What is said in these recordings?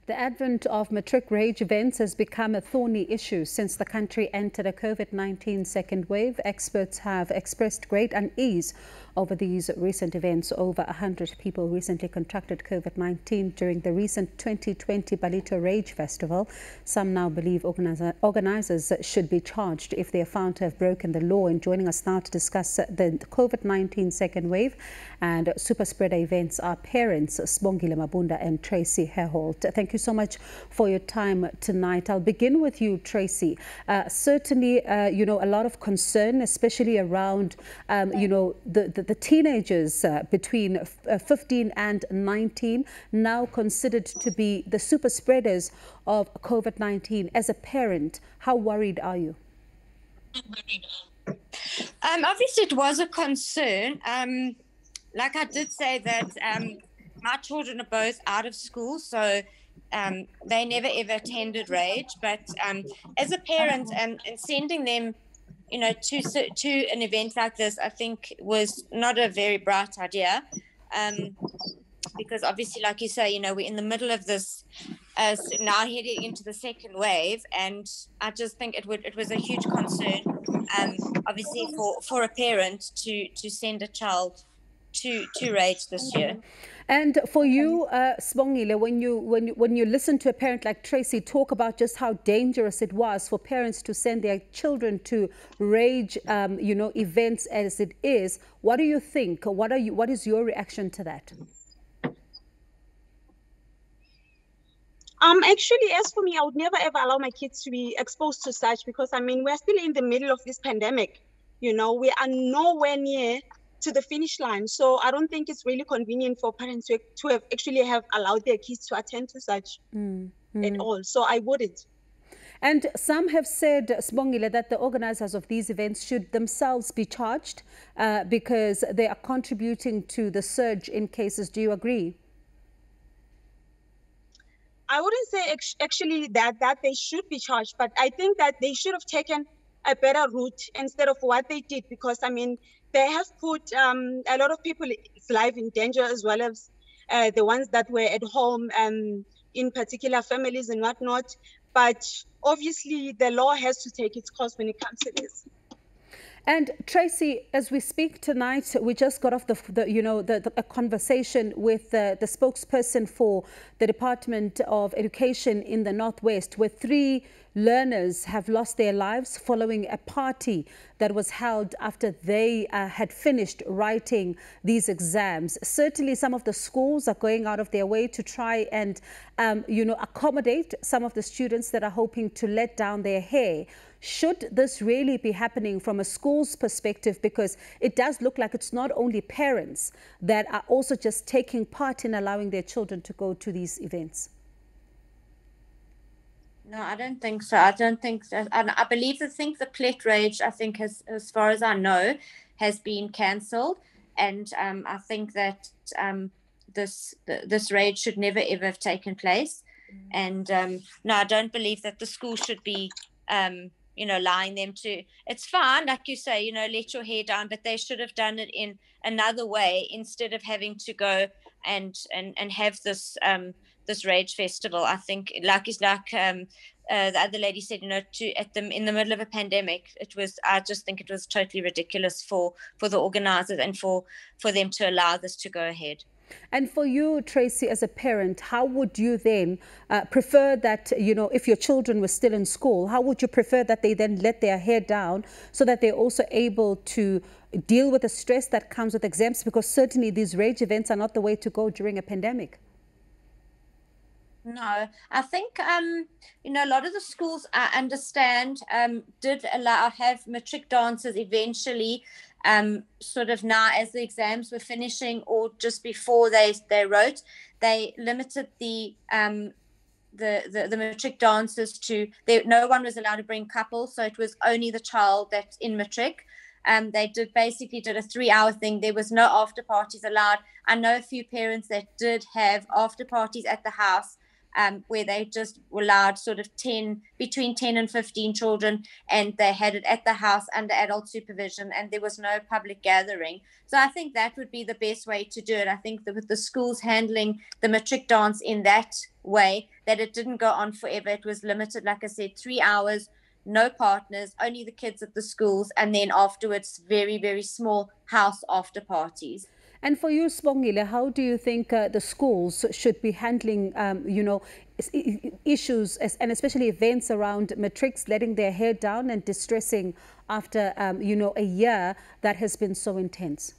The advent of Matric rage events has become a thorny issue since the country entered a COVID-19 second wave. Experts have expressed great unease over these recent events. Over 100 people recently contracted COVID-19 during the recent 2020 Ballito Rage Festival. Some now believe organisers should be charged if they are found to have broken the law. And joining us now to discuss the COVID-19 second wave and superspreader events are parents Sibongile, Mabunda and Tracy Herholdt. Thank you so much for your time tonight. I'll begin with you, Tracy. Certainly, a lot of concern, especially around, the teenagers between 15 and 19, now considered to be the super spreaders of COVID-19. As a parent, how worried are you? Obviously, it was a concern. Like I did say that my children are both out of school, so they never ever attended Rage. But as a parent and sending them, to an event like this, I think was not a very bright idea. Because obviously, like you say, we're in the middle of this, now heading into the second wave, and I just think it was a huge concern, obviously for a parent to send a child to Rage this year. And for you, Sibongile, when you listen to a parent like Tracy talk about just how dangerous it was for parents to send their children to Rage, events as it is, what do you think? What is your reaction to that? Actually, as for me, I would never ever allow my kids to be exposed to such, because we're still in the middle of this pandemic. We are nowhere near to the finish line. So I don't think it's really convenient for parents to have allowed their kids to attend to such at all. So I wouldn't. And some have said, Sibongile, that the organisers of these events should themselves be charged because they are contributing to the surge in cases. Do you agree? I wouldn't say actually that they should be charged, but I think that they should have taken a better route instead of what they did, because they have put a lot of people's life in danger, as well as the ones that were at home, in particular families and whatnot. But obviously the law has to take its course when it comes to this. And Tracy, as we speak tonight, we just got off a conversation with the spokesperson for the Department of Education in the Northwest, where 3 learners have lost their lives following a party that was held after they had finished writing these exams. Certainly, some of the schools are going out of their way to try and, accommodate some of the students that are hoping to let down their hair. Should this really be happening from a school's perspective? Because it does look like it's not only parents that are also just taking part in allowing their children to go to these events. No, I don't think so. I don't think so. I think the Plet Rage, as far as I know, has been cancelled. And I think that this rage should never, ever have taken place. And no, I don't believe that the school should be allowing them to. It's fine, like you say, let your hair down, but they should have done it in another way instead of having to go and have this this rage festival. I think, the other lady said, in the middle of a pandemic, I just think it was totally ridiculous for the organisers and for them to allow this to go ahead. And for you, Tracy, as a parent, how would you then prefer that, if your children were still in school, how would you prefer that they then let their hair down so that they're also able to deal with the stress that comes with exams? Because certainly these rage events are not the way to go during a pandemic. No, I think, a lot of the schools, I understand, did have matric dances eventually, sort of now as the exams were finishing or just before they wrote. They limited the matric dances to, no one was allowed to bring couples, so it was only the child that's in matric. They did a 3-hour thing. There was no after parties allowed. I know a few parents that did have after parties at the house, where they just allowed sort of between 10 and 15 children, and they had it at the house under adult supervision, and there was no public gathering. So I think that would be the best way to do it. I think that with the schools handling the matric dance in that way that it didn't go on forever. It was limited, like I said, 3 hours, no partners, only the kids at the schools, and then afterwards very, very small house after parties. And for you, Sibongile, how do you think the schools should be handling, issues and especially events around matrics letting their hair down and distressing after, a year that has been so intense?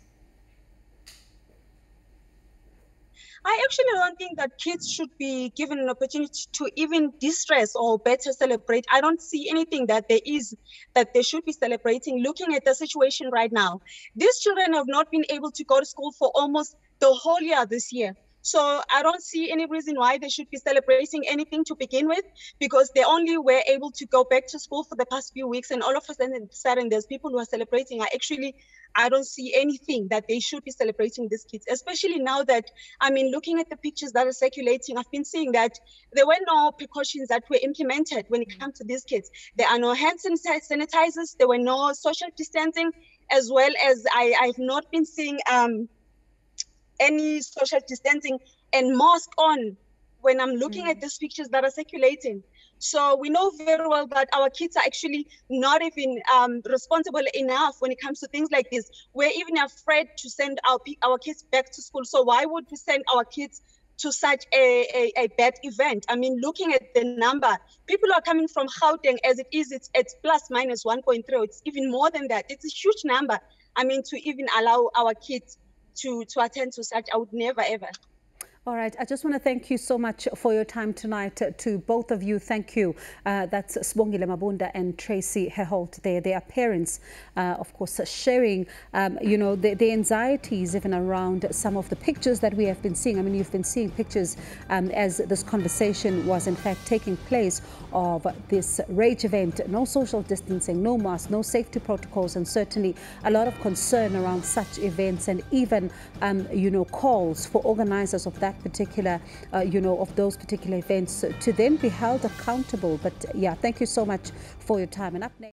I actually don't think that kids should be given an opportunity to even distress or better celebrate. I don't see anything that there is that they should be celebrating. Looking at the situation right now, these children have not been able to go to school for almost the whole year this year. So I don't see any reason why they should be celebrating anything to begin with, because they only were able to go back to school for the past few weeks, and all of a sudden there's people who are celebrating. I don't see anything that they should be celebrating these kids, especially now that, looking at the pictures that are circulating, I've been seeing that there were no precautions that were implemented when it comes to these kids. There are no hand sanitizers, there were no social distancing, as well as I've not been seeing any social distancing and mask on when I'm looking at these pictures that are circulating. So we know very well that our kids are actually not even responsible enough when it comes to things like this. We're even afraid to send our kids back to school. So why would we send our kids to such a bad event? Looking at the number, people are coming from Gauteng as it is, it's plus minus 1.3. It's even more than that. It's a huge number. To even allow our kids to attend to such, I would never, ever. All right. I just want to thank you so much for your time tonight. To both of you, thank you. That's Sibongile Mabunda and Tracy Herholdt. They are parents, of course, sharing, the anxieties even around some of the pictures that we have been seeing. You've been seeing pictures as this conversation was in fact taking place of this rage event. No social distancing, no masks, no safety protocols, and certainly a lot of concern around such events, and even, calls for organizers of that particular, of those particular events to then be held accountable. But yeah, thank you so much for your time. And up next.